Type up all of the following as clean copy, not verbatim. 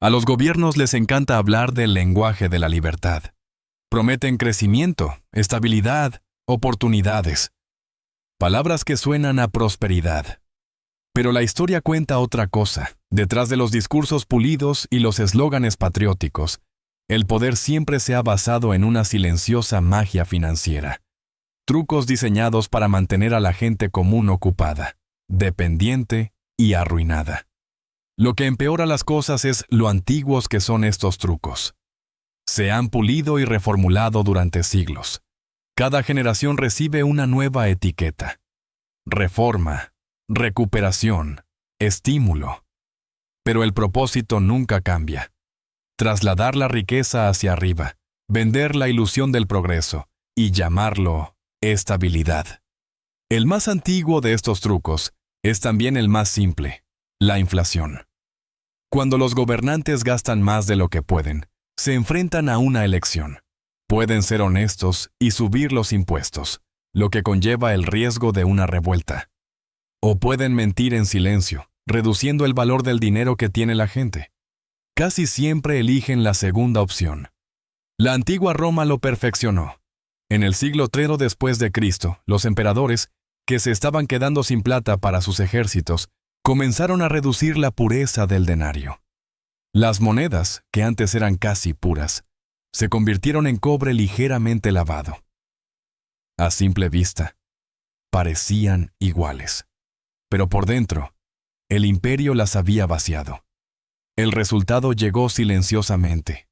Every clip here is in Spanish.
A los gobiernos les encanta hablar del lenguaje de la libertad. Prometen crecimiento, estabilidad, oportunidades. Palabras que suenan a prosperidad. Pero la historia cuenta otra cosa. Detrás de los discursos pulidos y los eslóganes patrióticos, el poder siempre se ha basado en una silenciosa magia financiera. Trucos diseñados para mantener a la gente común ocupada, dependiente y arruinada. Lo que empeora las cosas es lo antiguos que son estos trucos. Se han pulido y reformulado durante siglos. Cada generación recibe una nueva etiqueta. Reforma, recuperación, estímulo. Pero el propósito nunca cambia. Trasladar la riqueza hacia arriba, vender la ilusión del progreso y llamarlo estabilidad. El más antiguo de estos trucos es también el más simple, la inflación. Cuando los gobernantes gastan más de lo que pueden, se enfrentan a una elección. Pueden ser honestos y subir los impuestos, lo que conlleva el riesgo de una revuelta. O pueden mentir en silencio, reduciendo el valor del dinero que tiene la gente. Casi siempre eligen la segunda opción. La antigua Roma lo perfeccionó. En el siglo III después de Cristo, los emperadores, que se estaban quedando sin plata para sus ejércitos, comenzaron a reducir la pureza del denario. Las monedas, que antes eran casi puras, se convirtieron en cobre ligeramente lavado. A simple vista, parecían iguales. Pero por dentro, el imperio las había vaciado. El resultado llegó silenciosamente,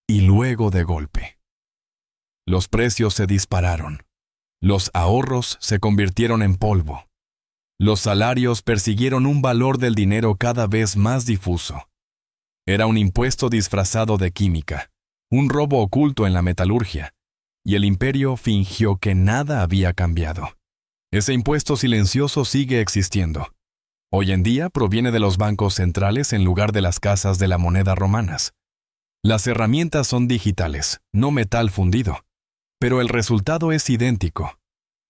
y luego de golpe. Los precios se dispararon. Los ahorros se convirtieron en polvo. Los salarios persiguieron un valor del dinero cada vez más difuso. Era un impuesto disfrazado de química, un robo oculto en la metalurgia, y el imperio fingió que nada había cambiado. Ese impuesto silencioso sigue existiendo. Hoy en día proviene de los bancos centrales en lugar de las casas de la moneda romanas. Las herramientas son digitales, no metal fundido, pero el resultado es idéntico.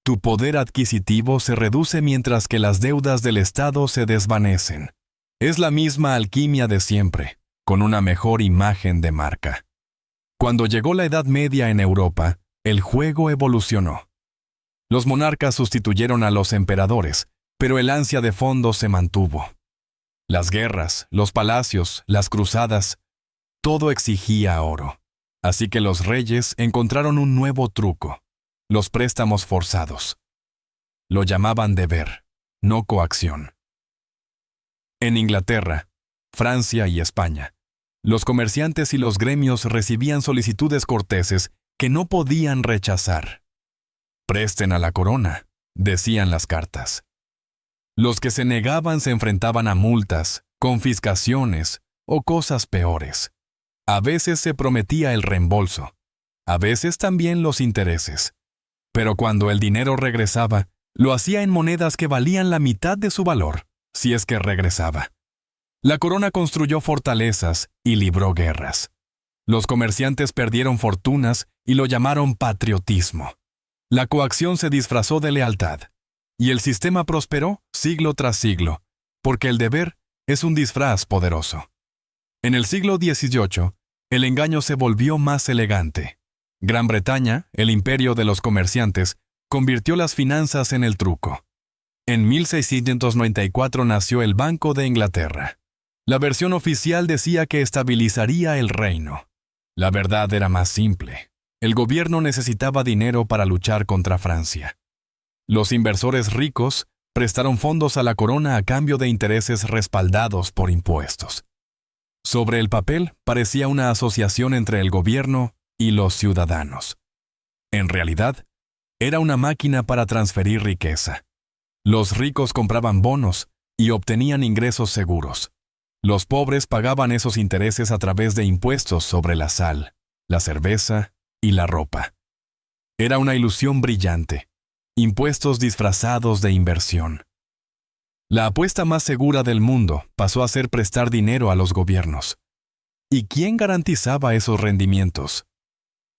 Tu poder adquisitivo se reduce mientras que las deudas del Estado se desvanecen. Es la misma alquimia de siempre, con una mejor imagen de marca. Cuando llegó la Edad Media en Europa, el juego evolucionó. Los monarcas sustituyeron a los emperadores, pero el ansia de fondo se mantuvo. Las guerras, los palacios, las cruzadas, todo exigía oro. Así que los reyes encontraron un nuevo truco: los préstamos forzados. Lo llamaban deber, no coacción. En Inglaterra, Francia y España, los comerciantes y los gremios recibían solicitudes corteses que no podían rechazar. «Presten a la corona», decían las cartas. Los que se negaban se enfrentaban a multas, confiscaciones o cosas peores. A veces se prometía el reembolso, a veces también los intereses. Pero cuando el dinero regresaba, lo hacía en monedas que valían la mitad de su valor, si es que regresaba. La corona construyó fortalezas y libró guerras. Los comerciantes perdieron fortunas y lo llamaron patriotismo. La coacción se disfrazó de lealtad, y el sistema prosperó siglo tras siglo, porque el deber es un disfraz poderoso. En el siglo XVIII, el engaño se volvió más elegante. Gran Bretaña, el imperio de los comerciantes, convirtió las finanzas en el truco. En 1694 nació el Banco de Inglaterra. La versión oficial decía que estabilizaría el reino. La verdad era más simple. El gobierno necesitaba dinero para luchar contra Francia. Los inversores ricos prestaron fondos a la corona a cambio de intereses respaldados por impuestos. Sobre el papel parecía una asociación entre el gobierno y los ciudadanos. En realidad, era una máquina para transferir riqueza. Los ricos compraban bonos y obtenían ingresos seguros. Los pobres pagaban esos intereses a través de impuestos sobre la sal, la cerveza y la ropa. Era una ilusión brillante. Impuestos disfrazados de inversión. La apuesta más segura del mundo pasó a ser prestar dinero a los gobiernos. ¿Y quién garantizaba esos rendimientos?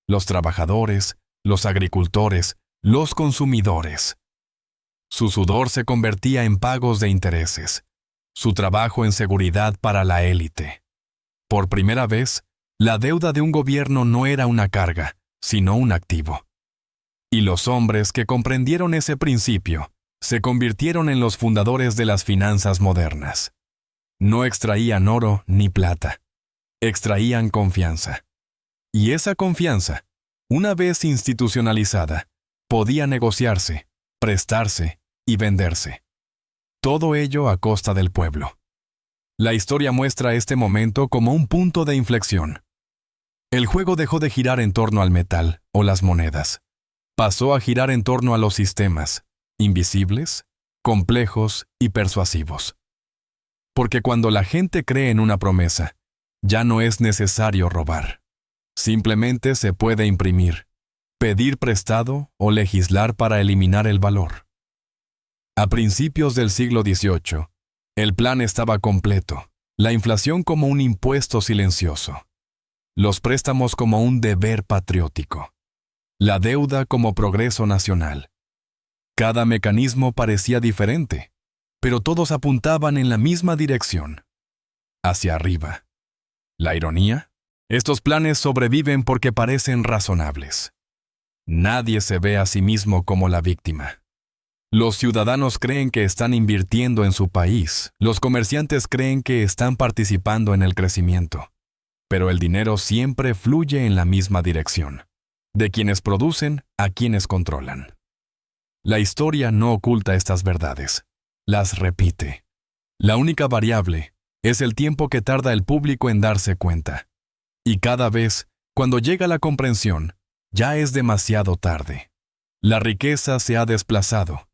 Los trabajadores, los agricultores, los consumidores. Su sudor se convertía en pagos de intereses, su trabajo en seguridad para la élite. Por primera vez, la deuda de un gobierno no era una carga, sino un activo. Y los hombres que comprendieron ese principio se convirtieron en los fundadores de las finanzas modernas. No extraían oro ni plata, extraían confianza. Y esa confianza, una vez institucionalizada, podía negociarse, prestarse y venderse. Todo ello a costa del pueblo. La historia muestra este momento como un punto de inflexión. El juego dejó de girar en torno al metal o las monedas. Pasó a girar en torno a los sistemas, invisibles, complejos y persuasivos. Porque cuando la gente cree en una promesa, ya no es necesario robar. Simplemente se puede imprimir, pedir prestado o legislar para eliminar el valor. A principios del siglo XVIII, el plan estaba completo, la inflación como un impuesto silencioso, los préstamos como un deber patriótico, la deuda como progreso nacional. Cada mecanismo parecía diferente, pero todos apuntaban en la misma dirección, hacia arriba. ¿La ironía? Estos planes sobreviven porque parecen razonables. Nadie se ve a sí mismo como la víctima. Los ciudadanos creen que están invirtiendo en su país, los comerciantes creen que están participando en el crecimiento, pero el dinero siempre fluye en la misma dirección, de quienes producen a quienes controlan. La historia no oculta estas verdades, las repite. La única variable es el tiempo que tarda el público en darse cuenta. Y cada vez, cuando llega la comprensión, ya es demasiado tarde. La riqueza se ha desplazado,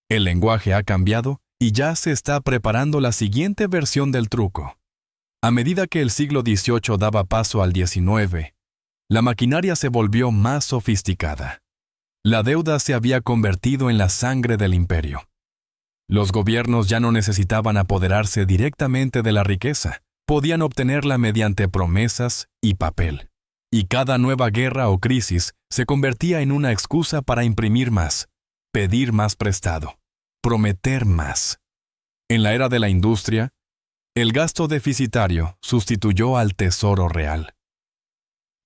el lenguaje ha cambiado y ya se está preparando la siguiente versión del truco. A medida que el siglo XVIII daba paso al XIX, la maquinaria se volvió más sofisticada. La deuda se había convertido en la sangre del imperio. Los gobiernos ya no necesitaban apoderarse directamente de la riqueza, podían obtenerla mediante promesas y papel. Y cada nueva guerra o crisis se convertía en una excusa para imprimir más, pedir más prestado, prometer más. En la era de la industria, el gasto deficitario sustituyó al tesoro real.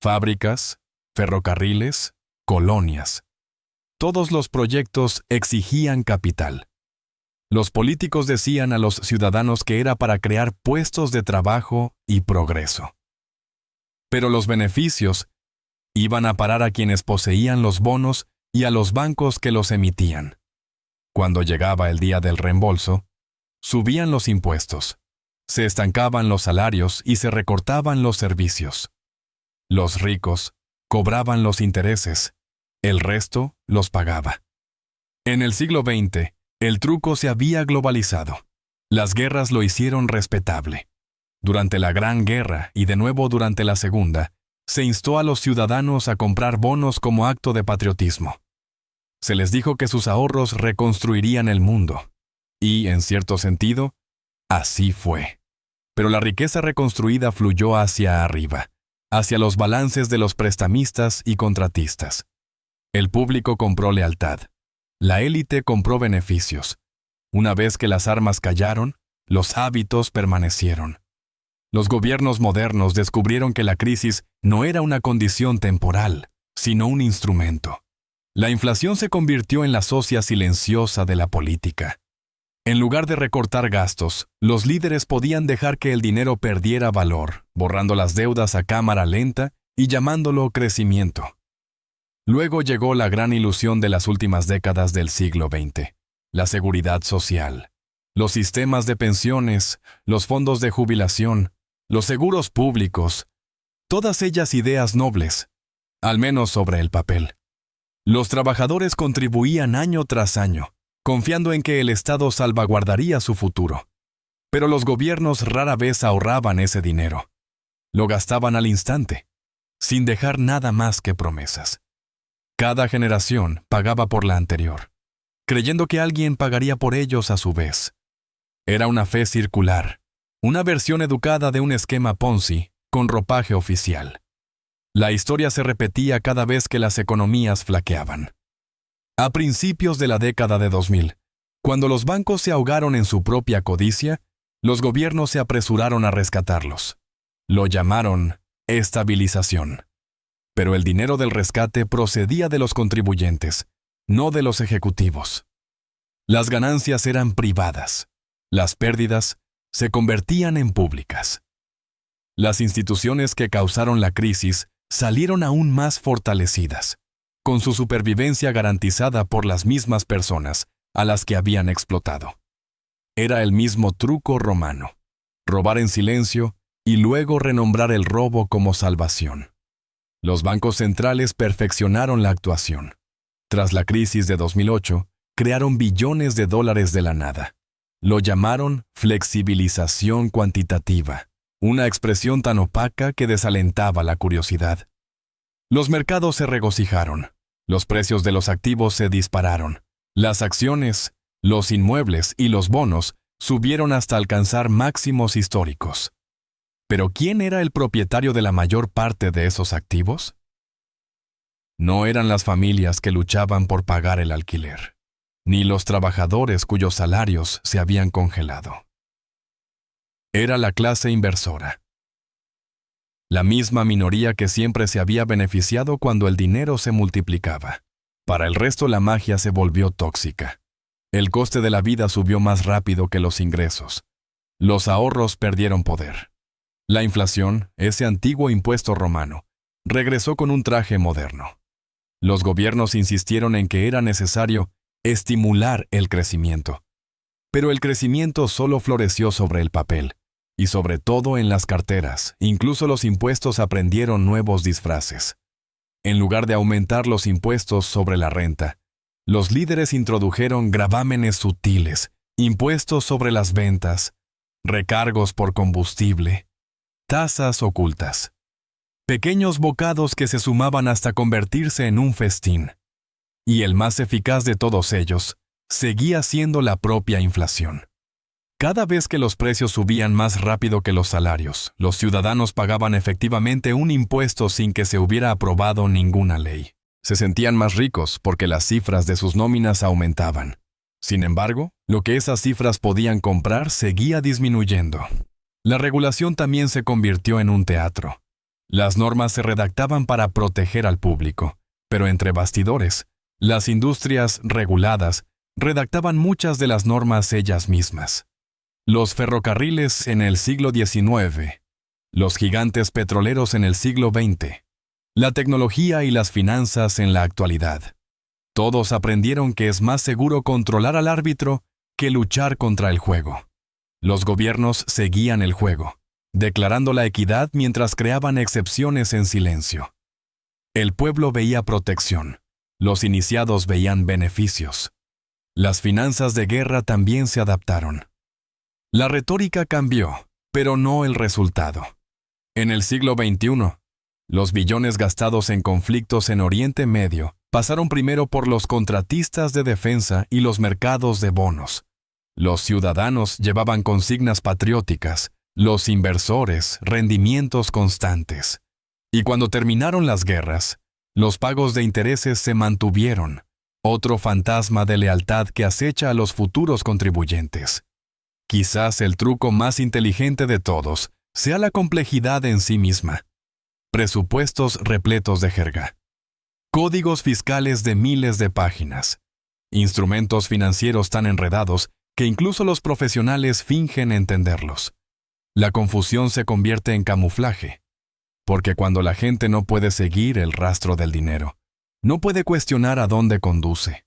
Fábricas, ferrocarriles, colonias. Todos los proyectos exigían capital. Los políticos decían a los ciudadanos que era para crear puestos de trabajo y progreso. Pero los beneficios iban a parar a quienes poseían los bonos y a los bancos que los emitían. Cuando llegaba el día del reembolso, subían los impuestos, se estancaban los salarios y se recortaban los servicios. Los ricos cobraban los intereses, el resto los pagaba. En el siglo XX, el truco se había globalizado. Las guerras lo hicieron respetable. Durante la Gran Guerra y de nuevo durante la Segunda, se instó a los ciudadanos a comprar bonos como acto de patriotismo. Se les dijo que sus ahorros reconstruirían el mundo. Y, en cierto sentido, así fue. Pero la riqueza reconstruida fluyó hacia arriba, hacia los balances de los prestamistas y contratistas. El público compró lealtad. La élite compró beneficios. Una vez que las armas callaron, los hábitos permanecieron. Los gobiernos modernos descubrieron que la crisis no era una condición temporal, sino un instrumento. La inflación se convirtió en la socia silenciosa de la política. En lugar de recortar gastos, los líderes podían dejar que el dinero perdiera valor, borrando las deudas a cámara lenta y llamándolo crecimiento. Luego llegó la gran ilusión de las últimas décadas del siglo XX, la seguridad social, los sistemas de pensiones, los fondos de jubilación, los seguros públicos, todas ellas ideas nobles, al menos sobre el papel. Los trabajadores contribuían año tras año, confiando en que el Estado salvaguardaría su futuro. Pero los gobiernos rara vez ahorraban ese dinero. Lo gastaban al instante, sin dejar nada más que promesas. Cada generación pagaba por la anterior, creyendo que alguien pagaría por ellos a su vez. Era una fe circular, una versión educada de un esquema Ponzi con ropaje oficial. La historia se repetía cada vez que las economías flaqueaban. A principios de la década de 2000, cuando los bancos se ahogaron en su propia codicia, los gobiernos se apresuraron a rescatarlos. Lo llamaron estabilización. Pero el dinero del rescate procedía de los contribuyentes, no de los ejecutivos. Las ganancias eran privadas. Las pérdidas se convertían en públicas. Las instituciones que causaron la crisis salieron aún más fortalecidas, con su supervivencia garantizada por las mismas personas a las que habían explotado. Era el mismo truco romano: robar en silencio y luego renombrar el robo como salvación. Los bancos centrales perfeccionaron la actuación. Tras la crisis de 2008, crearon billones de dólares de la nada. Lo llamaron flexibilización cuantitativa, una expresión tan opaca que desalentaba la curiosidad. Los mercados se regocijaron, los precios de los activos se dispararon, las acciones, los inmuebles y los bonos subieron hasta alcanzar máximos históricos. ¿Pero quién era el propietario de la mayor parte de esos activos? No eran las familias que luchaban por pagar el alquiler, ni los trabajadores cuyos salarios se habían congelado. Era la clase inversora. La misma minoría que siempre se había beneficiado cuando el dinero se multiplicaba. Para el resto la magia se volvió tóxica. El coste de la vida subió más rápido que los ingresos. Los ahorros perdieron poder. La inflación, ese antiguo impuesto romano, regresó con un traje moderno. Los gobiernos insistieron en que era necesario estimular el crecimiento. Pero el crecimiento solo floreció sobre el papel, y sobre todo en las carteras. Incluso los impuestos aprendieron nuevos disfraces. En lugar de aumentar los impuestos sobre la renta, los líderes introdujeron gravámenes sutiles, impuestos sobre las ventas, recargos por combustible, tasas ocultas. Pequeños bocados que se sumaban hasta convertirse en un festín. Y el más eficaz de todos ellos seguía siendo la propia inflación. Cada vez que los precios subían más rápido que los salarios, los ciudadanos pagaban efectivamente un impuesto sin que se hubiera aprobado ninguna ley. Se sentían más ricos porque las cifras de sus nóminas aumentaban. Sin embargo, lo que esas cifras podían comprar seguía disminuyendo. La regulación también se convirtió en un teatro. Las normas se redactaban para proteger al público, pero entre bastidores, las industrias reguladas redactaban muchas de las normas ellas mismas. Los ferrocarriles en el siglo XIX, los gigantes petroleros en el siglo XX, la tecnología y las finanzas en la actualidad. Todos aprendieron que es más seguro controlar al árbitro que luchar contra el juego. Los gobiernos seguían el juego, declarando la equidad mientras creaban excepciones en silencio. El pueblo veía protección, los iniciados veían beneficios. Las finanzas de guerra también se adaptaron. La retórica cambió, pero no el resultado. En el siglo XXI, los billones gastados en conflictos en Oriente Medio pasaron primero por los contratistas de defensa y los mercados de bonos. Los ciudadanos llevaban consignas patrióticas, los inversores rendimientos constantes. Y cuando terminaron las guerras, los pagos de intereses se mantuvieron, otro fantasma de lealtad que acecha a los futuros contribuyentes. Quizás el truco más inteligente de todos sea la complejidad en sí misma. Presupuestos repletos de jerga. Códigos fiscales de miles de páginas. Instrumentos financieros tan enredados que incluso los profesionales fingen entenderlos. La confusión se convierte en camuflaje, porque cuando la gente no puede seguir el rastro del dinero, no puede cuestionar a dónde conduce.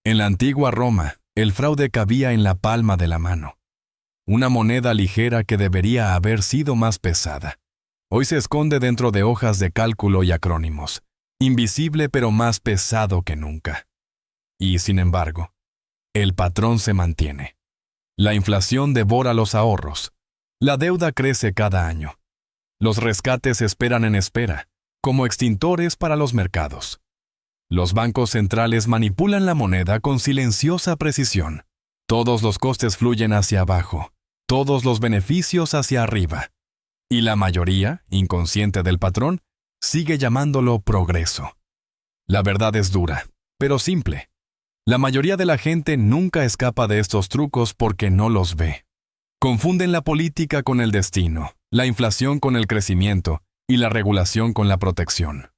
En la antigua Roma, el fraude cabía en la palma de la mano. Una moneda ligera que debería haber sido más pesada. Hoy se esconde dentro de hojas de cálculo y acrónimos, invisible pero más pesado que nunca. Y, sin embargo, el patrón se mantiene. La inflación devora los ahorros. La deuda crece cada año. Los rescates esperan en espera, como extintores para los mercados. Los bancos centrales manipulan la moneda con silenciosa precisión. Todos los costes fluyen hacia abajo, todos los beneficios hacia arriba. Y la mayoría, inconsciente del patrón, sigue llamándolo progreso. La verdad es dura, pero simple. La mayoría de la gente nunca escapa de estos trucos porque no los ve. Confunden la política con el destino, la inflación con el crecimiento y la regulación con la protección.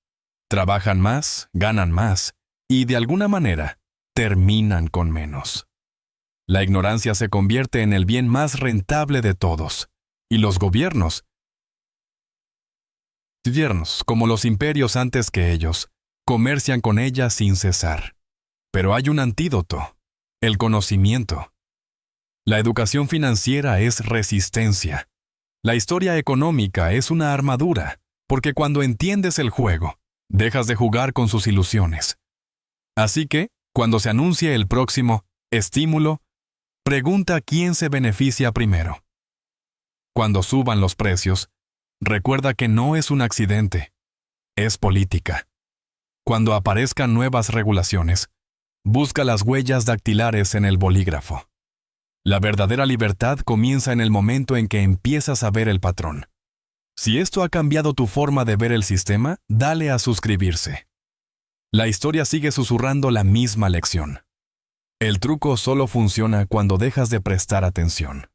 Trabajan más, ganan más y, de alguna manera, terminan con menos. La ignorancia se convierte en el bien más rentable de todos, y los gobiernos, como los imperios antes que ellos, comercian con ella sin cesar. Pero hay un antídoto: el conocimiento. La educación financiera es resistencia. La historia económica es una armadura, porque cuando entiendes el juego, dejas de jugar con sus ilusiones. Así que, cuando se anuncie el próximo estímulo, pregunta quién se beneficia primero. Cuando suban los precios, recuerda que no es un accidente, es política. Cuando aparezcan nuevas regulaciones, busca las huellas dactilares en el bolígrafo. La verdadera libertad comienza en el momento en que empiezas a ver el patrón. Si esto ha cambiado tu forma de ver el sistema, dale a suscribirse. La historia sigue susurrando la misma lección. El truco solo funciona cuando dejas de prestar atención.